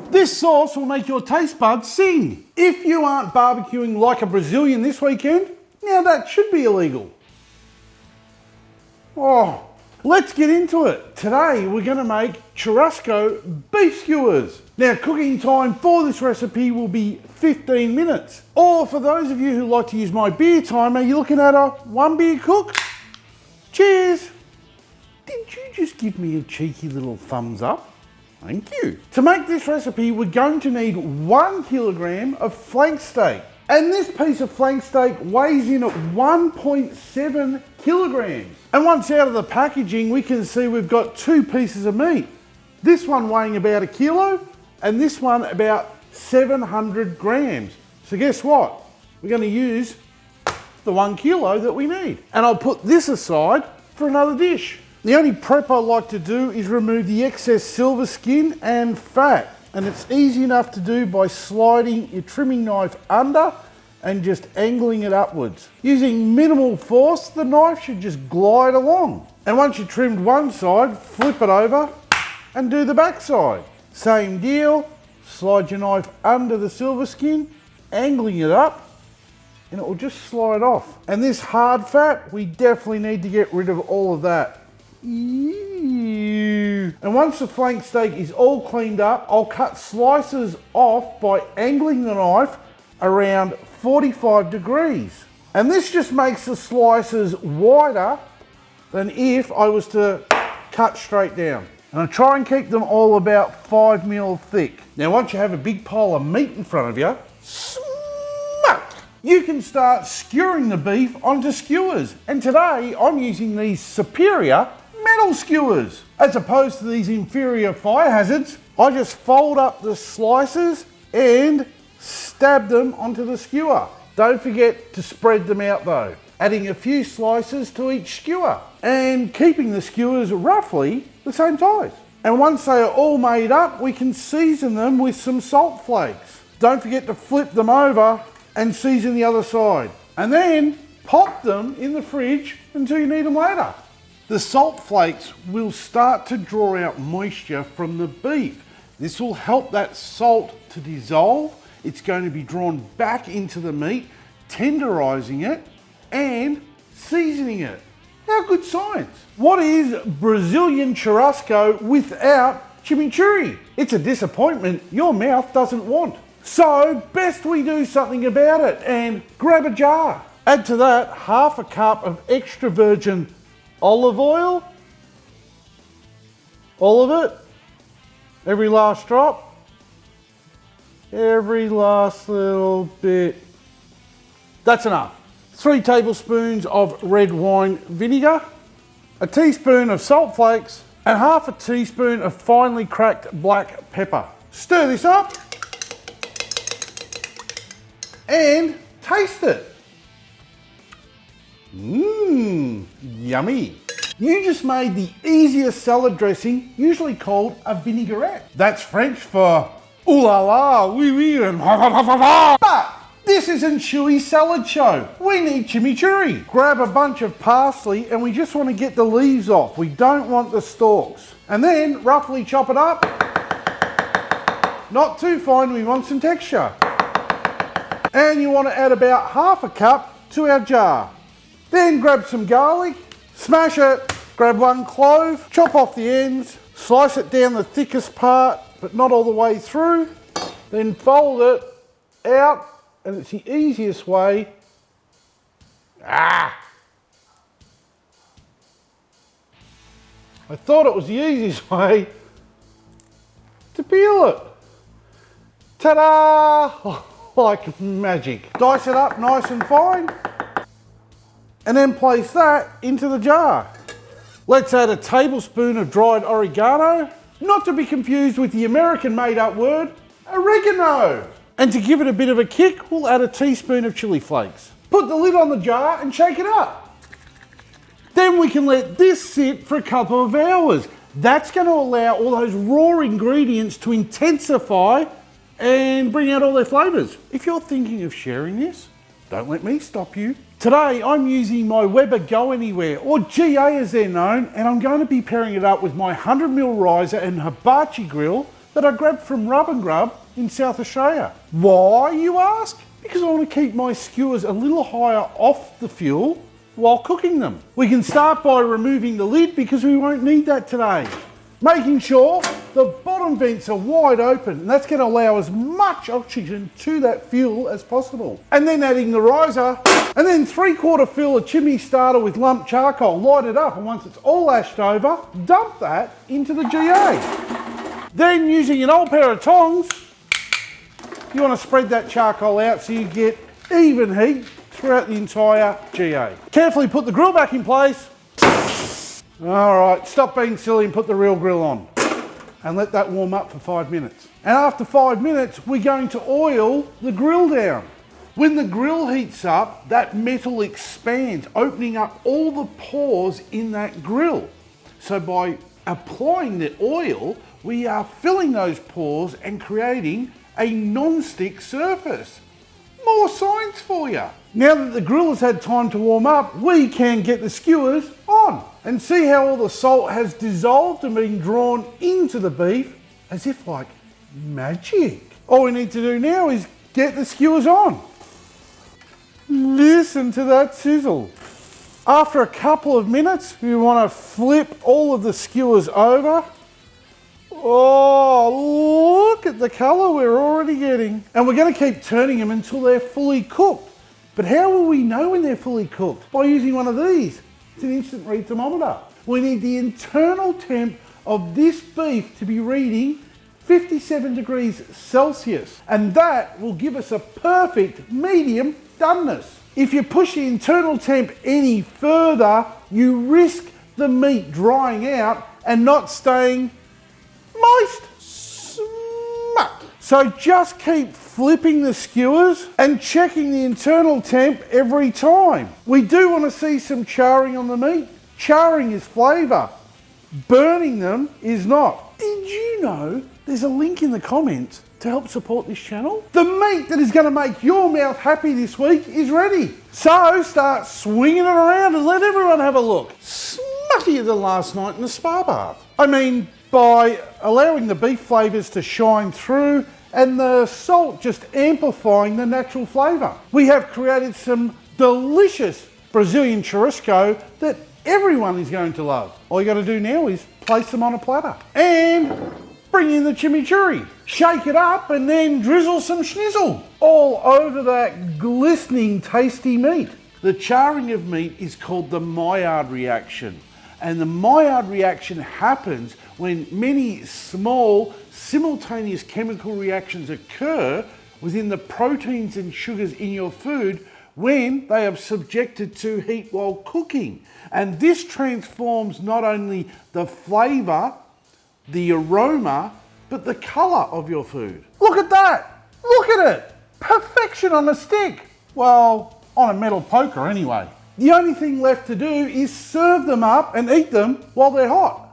This sauce will make your taste buds sing. If you aren't barbecuing like a Brazilian this weekend, now that should be illegal. Oh, let's get into it. Today we're going to make churrasco beef skewers. Now cooking time for this recipe will be 15 minutes. Or for those of you who like to use my beer timer, you're looking at a 1 beer cook. Cheers. Did you just give me a cheeky little thumbs up? Thank you. To make this recipe, we're going to need 1 kilogram of flank steak. And this piece of flank steak weighs in at 1.7 kilograms. And once out of the packaging, we can see we've got 2 pieces of meat. This one weighing about 1 kilo, and this one about 700 grams. So guess what? We're going to use the 1 kilo that we need. And I'll put this aside for another dish. The only prep I like to do is remove the excess silver skin and fat. And it's easy enough to do by sliding your trimming knife under and just angling it upwards. Using minimal force, the knife should just glide along. And once you've trimmed one side, flip it over and do the back side. Same deal, slide your knife under the silver skin, angling it up, and it will just slide off. And this hard fat, we definitely need to get rid of all of that. Ew. And once the flank steak is all cleaned up, I'll cut slices off by angling the knife around 45 degrees. And this just makes the slices wider than if I was to cut straight down. And I try and keep them all about 5 mil thick. Now once you have a big pile of meat in front of you, smack, you can start skewering the beef onto skewers. And today I'm using these Superior metal skewers. As opposed to these inferior fire hazards, I just fold up the slices and stab them onto the skewer. Don't forget to spread them out though, adding a few slices to each skewer and keeping the skewers roughly the same size. And once they are all made up, we can season them with some salt flakes. Don't forget to flip them over and season the other side. And then pop them in the fridge until you need them later. The salt flakes will start to draw out moisture from the beef. This will help that salt to dissolve. It's going to be drawn back into the meat, tenderizing it and seasoning it. How good science. What is Brazilian churrasco without chimichurri? It's a disappointment your mouth doesn't want. So best we do something about it and grab a jar. Add to that half a cup of extra virgin olive oil, all of it, every last drop, every last little bit. That's enough. 3 tablespoons of red wine vinegar, a teaspoon of salt flakes, and half a teaspoon of finely cracked black pepper. Stir this up and taste it. Mmm, yummy. You just made the easiest salad dressing, usually called a vinaigrette. That's French for ooh la la, oui oui, and ha ha ha ha ha. But this isn't Chewy Salad Show. We need chimichurri. Grab a bunch of parsley and we just want to get the leaves off. We don't want the stalks. And then roughly chop it up. Not too fine, we want some texture. And you want to add about half a cup to our jar. Then grab some garlic, smash it, grab 1 clove, chop off the ends, slice it down the thickest part, but not all the way through. Then fold it out, and it's the easiest way. I thought it was the easiest way to peel it. Ta-da! Like magic. Dice it up nice and fine. And then place that into the jar. Let's add a tablespoon of dried oregano, not to be confused with the American made-up word, oregano. And to give it a bit of a kick, we'll add a teaspoon of chili flakes. Put the lid on the jar and shake it up. Then we can let this sit for a couple of hours. That's going to allow all those raw ingredients to intensify and bring out all their flavours. If you're thinking of sharing this, don't let me stop you. Today I'm using my Weber Go Anywhere, or GA as they're known, and I'm going to be pairing it up with my 100mm riser and hibachi grill that I grabbed from Rub and Grub in South Australia. Why, you ask? Because I want to keep my skewers a little higher off the fuel while cooking them. We can start by removing the lid because we won't need that today. Making sure the bottom vents are wide open, and that's going to allow as much oxygen to that fuel as possible. And then adding the riser, and then 3/4 fill a chimney starter with lump charcoal, light it up, and once it's all ashed over, dump that into the GA. Then using an old pair of tongs, you want to spread that charcoal out so you get even heat throughout the entire GA. Carefully put the grill back in place. All right, stop being silly and put the real grill on and let that warm up for 5 minutes. And after 5 minutes, we're going to oil the grill down. When the grill heats up, that metal expands, opening up all the pores in that grill. So by applying the oil, we are filling those pores and creating a non-stick surface. More science for you. Now that the grill has had time to warm up, we can get the skewers on and see how all the salt has dissolved and been drawn into the beef as if like magic. All we need to do now is get the skewers on. Listen to that sizzle. After a couple of minutes, we want to flip all of the skewers over. Oh, look at the colour we're already getting. And we're going to keep turning them until they're fully cooked. But how will we know when they're fully cooked? By using one of these. It's an instant read thermometer. We need the internal temp of this beef to be reading 57 degrees Celsius. And that will give us a perfect medium doneness. If you push the internal temp any further, you risk the meat drying out and not staying moist. Smut. So just keep flipping the skewers and checking the internal temp every time. We do want to see some charring on the meat. Charring is flavour. Burning them is not. Did you know there's a link in the comments to help support this channel? The meat that is going to make your mouth happy this week is ready. So start swinging it around and let everyone have a look. Smuttier than last night in the spa bath. I mean, by allowing the beef flavours to shine through and the salt just amplifying the natural flavour. We have created some delicious Brazilian churrasco that everyone is going to love. All you got to do now is place them on a platter and bring in the chimichurri. Shake it up and then drizzle some schnizzle all over that glistening tasty meat. The charring of meat is called the Maillard reaction. And the Maillard reaction happens when many small simultaneous chemical reactions occur within the proteins and sugars in your food when they are subjected to heat while cooking. And this transforms not only the flavour, the aroma, but the colour of your food. Look at that! Look at it! Perfection on a stick! Well, on a metal poker anyway. The only thing left to do is serve them up and eat them while they're hot.